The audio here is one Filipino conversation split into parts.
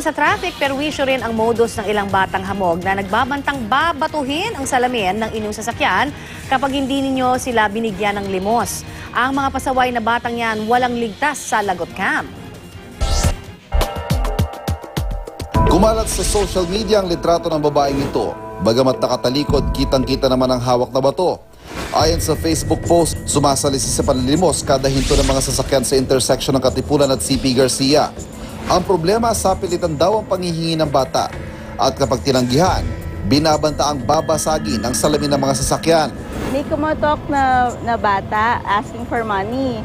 Problema sa traffic, perwisyo rin ang modus ng ilang batang hamog na nagbabantang babatuhin ang salamin ng inyong sasakyan kapag hindi ninyo sila binigyan ng limos. Ang mga pasaway na batang yan walang ligtas sa lagot cam. Kumalat sa social media ang litrato ng babaeng ito. Bagamat nakatalikod, kitang-kita naman ang hawak na bato. Ayon sa Facebook post, sumasalisi sa panlilimos kada hinto ng mga sasakyan sa intersection ng Katipunan at CP Garcia. Ang problema sa pilitan daw ang panghihingi ng bata. At kapag tinanggihan, binabanta ang babasagin ang salamin ng mga sasakyan. May kumotok na bata asking for money.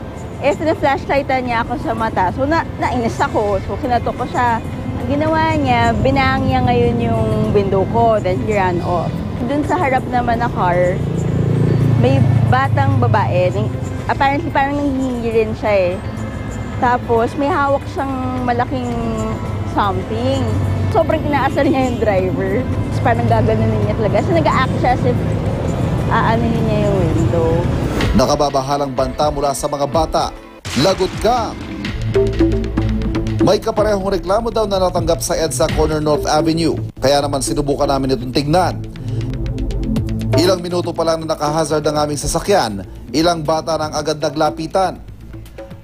Flashlightan niya ako sa mata. So nainis ako. So kinatok ko siya. Ang ginawa niya, binaang niya ngayon yung window ko. Then he ran off. Dun sa harap naman na car, may batang babae. Apparently parang nanghihingi rin siya eh. Tapos may hawak siyang malaking something. Sobrang inaasar niya yung driver. Tapos parang gaganunin niya talaga. So nag-a-act siya as if aanuhin niya yung window. Nakababahalang banta mula sa mga bata. Lagot ka! May kaparehong reklamo daw na natanggap sa EDSA Corner North Avenue. Kaya naman sinubukan namin itong tignan. Ilang minuto pa lang na nakahazard ang aming sasakyan, ilang bata nang agad naglapitan.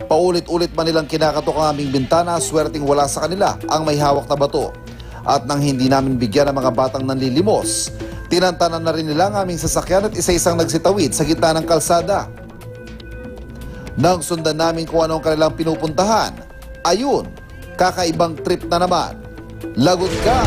Paulit-ulit man nilang kinakatok ang aming bintana, swerteng wala sa kanila ang may hawak na bato. At nang hindi namin bigyan ng mga batang nanlilimos, tinantanan na rin nila ang aming sasakyan at isa-isang nagsitawid sa gitna ng kalsada. Nang sundan namin kung ano ang kanilang pinupuntahan, ayun, kakaibang trip na naman. Lagot ka!